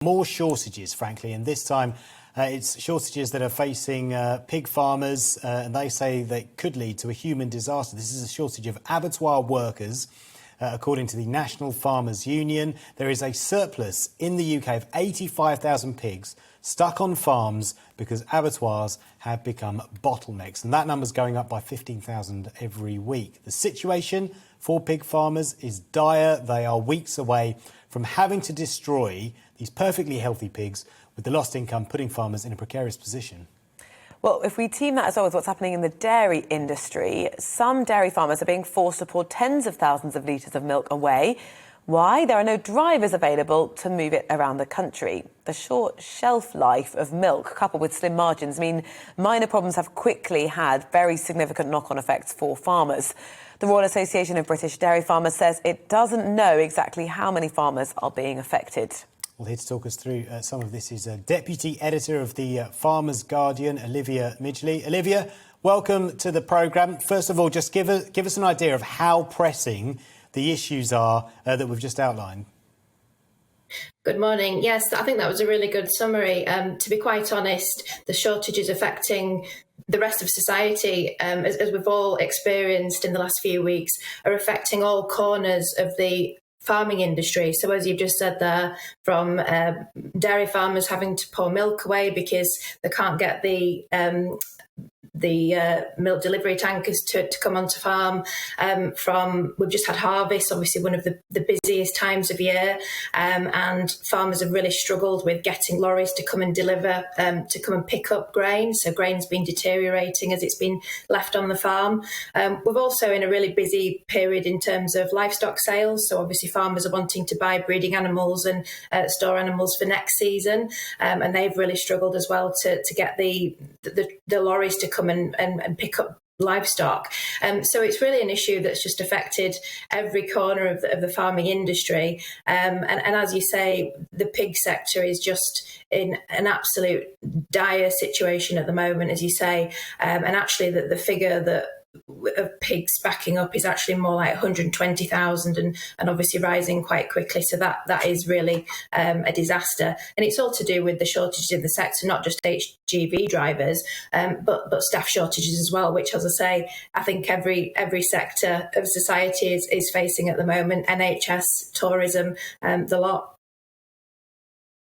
More shortages, frankly, and this time it's shortages that are facing pig farmers, and they say they could lead to a human disaster. This is a shortage of abattoir workers, according to the National Farmers Union. There is a surplus in the UK of 85,000 pigs stuck on farms because abattoirs have become bottlenecks, and that number's going up by 15,000 every week. The situation for pig farmers is dire. They are weeks away from having to destroy these perfectly healthy pigs, with the lost income putting farmers in a precarious position. Well, if we team that as well with what's happening in the dairy industry, some dairy farmers are being forced to pour tens of thousands of litres of milk away. Why? There are no drivers available to move it around the country. The short shelf life of milk, coupled with slim margins, mean minor problems have quickly had very significant knock-on effects for farmers. The Royal Association of British Dairy Farmers says it doesn't know exactly how many farmers are being affected. Well, here to talk us through some of this is Deputy Editor of the Farmers Guardian, Olivia Midgley. Olivia, welcome to the programme. First of all, just give us an idea of how pressing the issues are that we've just outlined. Good morning. Yes, I think that was a really good summary. To be quite honest, the shortages affecting the rest of society, as we've all experienced in the last few weeks, are affecting all corners of the farming industry. So as you've just said there, from dairy farmers having to pour milk away because they can't get the milk delivery tankers to come onto farm. We've just had harvest, obviously one of the busiest times of year, and farmers have really struggled with getting lorries to come and deliver, to come and pick up grain. So grain's been deteriorating as it's been left on the farm. We're also in a really busy period in terms of livestock sales. So obviously farmers are wanting to buy breeding animals and store animals for next season, and they've really struggled as well to get the lorries to come and pick up livestock. So it's really an issue that's just affected every corner of the farming industry. And as you say, the pig sector is just in an absolute dire situation at the moment, as you say. And actually the figure that of pigs backing up is actually more like 120,000 and obviously rising quite quickly. So that is really a disaster. And it's all to do with the shortages in the sector, not just HGV drivers, but staff shortages as well, which, as I say, I think every sector of society is facing at the moment. NHS, tourism, the lot.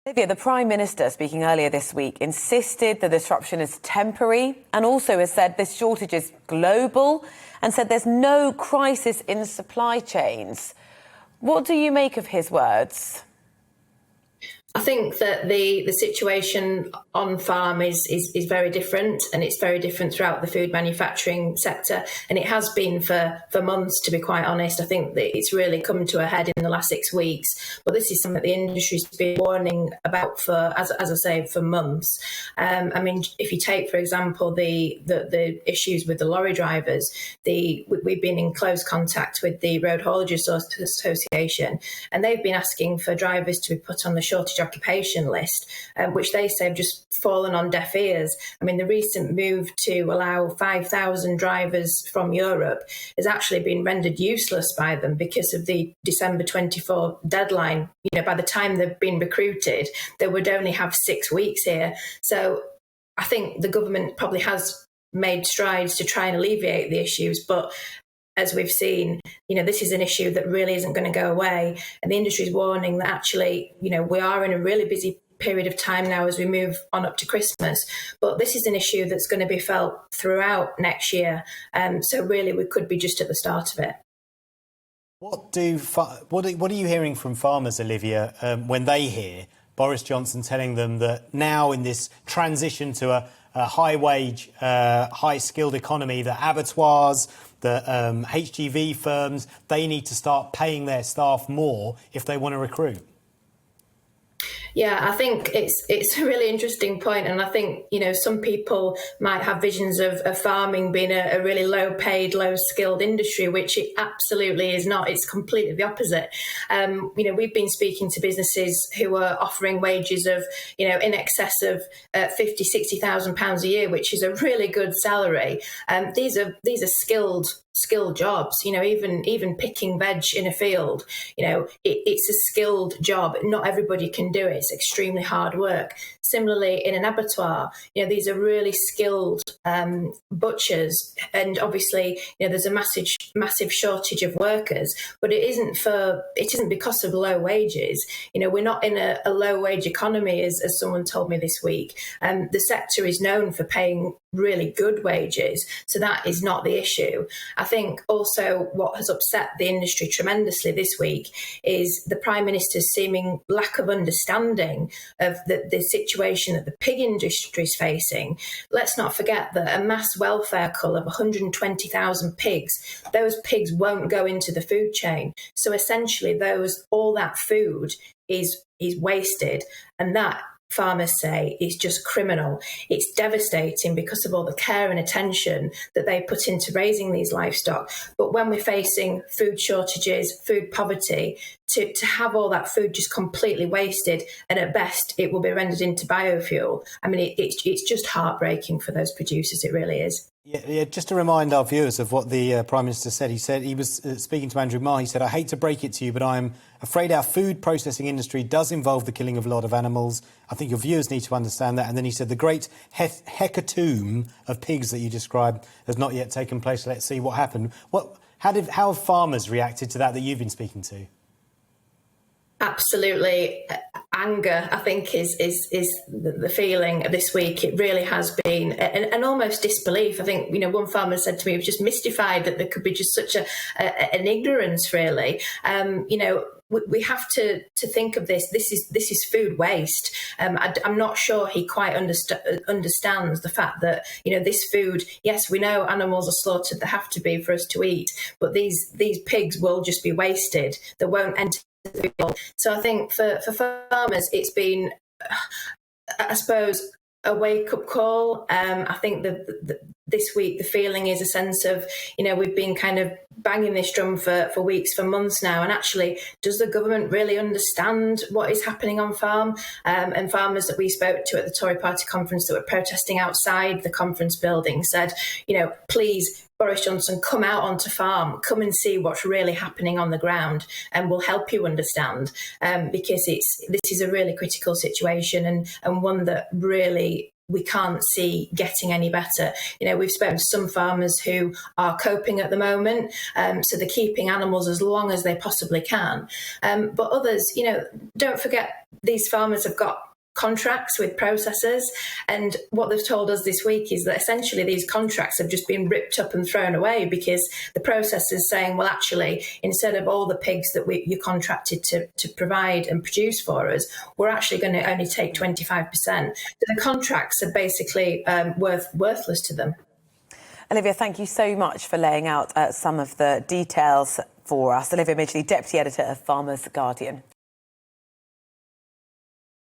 Olivia, the Prime Minister, speaking earlier this week, insisted the disruption is temporary and also has said this shortage is global and said there's no crisis in supply chains. What do you make of his words? I think that the situation on farm is very different, and it's very different throughout the food manufacturing sector, and it has been for months, to be quite honest. I think that it's really come to a head in the last 6 weeks, but this is something the industry's been warning about for, as I say, for months. I mean, if you take, for example, the issues with the lorry drivers, we've been in close contact with the Road Haulagers Association, and they've been asking for drivers to be put on the shortage occupation list, which they say have just fallen on deaf ears. I mean, the recent move to allow 5,000 drivers from Europe has actually been rendered useless by them because of the December 24 deadline. You know, by the time they've been recruited, they would only have 6 weeks here. So I think the government probably has made strides to try and alleviate the issues, but as we've seen, you know, this is an issue that really isn't going to go away. And the industry is warning that actually, you know, we are in a really busy period of time now as we move on up to Christmas. But this is an issue that's going to be felt throughout next year. So really, we could be just at the start of it. What are you hearing from farmers, Olivia, when they hear Boris Johnson telling them that now in this transition to a high-wage, high-skilled economy, the abattoirs, the HGV firms, they need to start paying their staff more if they want to recruit? Yeah, I think it's a really interesting point, and I think, you know, some people might have visions of farming being a really low-paid, low-skilled industry, which it absolutely is not. It's completely the opposite. You know, we've been speaking to businesses who are offering wages of, you know, in excess of £50,000-60,000 a year, which is a really good salary. These are skilled jobs. You know, even picking veg in a field, you know, it's a skilled job. Not everybody can do it. it's extremely hard work. Similarly, in an abattoir, these are really skilled butchers, and obviously, there's a massive shortage of workers. But it isn't because of low wages. We're not in a low wage economy, as someone told me this week. The sector is known for paying really good wages, so that is not the issue. I think also what has upset the industry tremendously this week is the Prime Minister's seeming lack of understanding of the situation that the pig industry is facing. Let's not forget that a mass welfare cull of 120,000 pigs, those pigs won't go into the food chain. So essentially all that food is wasted, and that, farmers say, is just criminal. It's devastating because of all the care and attention that they put into raising these livestock. But when we're facing food shortages, food poverty, to have all that food just completely wasted, and at best it will be rendered into biofuel, I mean, it's just heartbreaking for those producers. It really is. Yeah, just to remind our viewers of what the Prime Minister said. He said, he was speaking to Andrew Marr, he said, "I hate to break it to you, but I'm afraid our food processing industry does involve the killing of a lot of animals. I think your viewers need to understand that." And then he said, "The great hecatomb of pigs that you described has not yet taken place. Let's see what happened." How have farmers reacted to that you've been speaking to? Absolutely. Anger, I think, is the feeling this week. It really has been, and almost disbelief. I think, one farmer said to me, he was just mystified that there could be just such an ignorance, really. We have to think of this. This is food waste. I'm not sure he quite understands the fact that this food. Yes, we know animals are slaughtered; they have to be for us to eat. But these pigs will just be wasted. They won't enter. So I think for farmers, it's been, I suppose, a wake-up call. I think that this week the feeling is a sense of, we've been kind of banging this drum for weeks, for months now, and actually, does the government really understand what is happening on farm? And farmers that we spoke to at the Tory party conference that were protesting outside the conference building said, please, Boris Johnson, come out onto farm, come and see what's really happening on the ground, and we'll help you understand, because this is a really critical situation, and one that really we can't see getting any better. We've spoken to some farmers who are coping at the moment, so they're keeping animals as long as they possibly can. But others, don't forget, these farmers have got contracts with processors, and what they've told us this week is that essentially these contracts have just been ripped up and thrown away because the processors saying, well, actually, instead of all the pigs that you contracted to provide and produce for us, we're actually going to only take 25%. So the contracts are basically worthless to them. Olivia, thank you so much for laying out some of the details for us. Olivia Midgley, Deputy Editor of Farmers Guardian.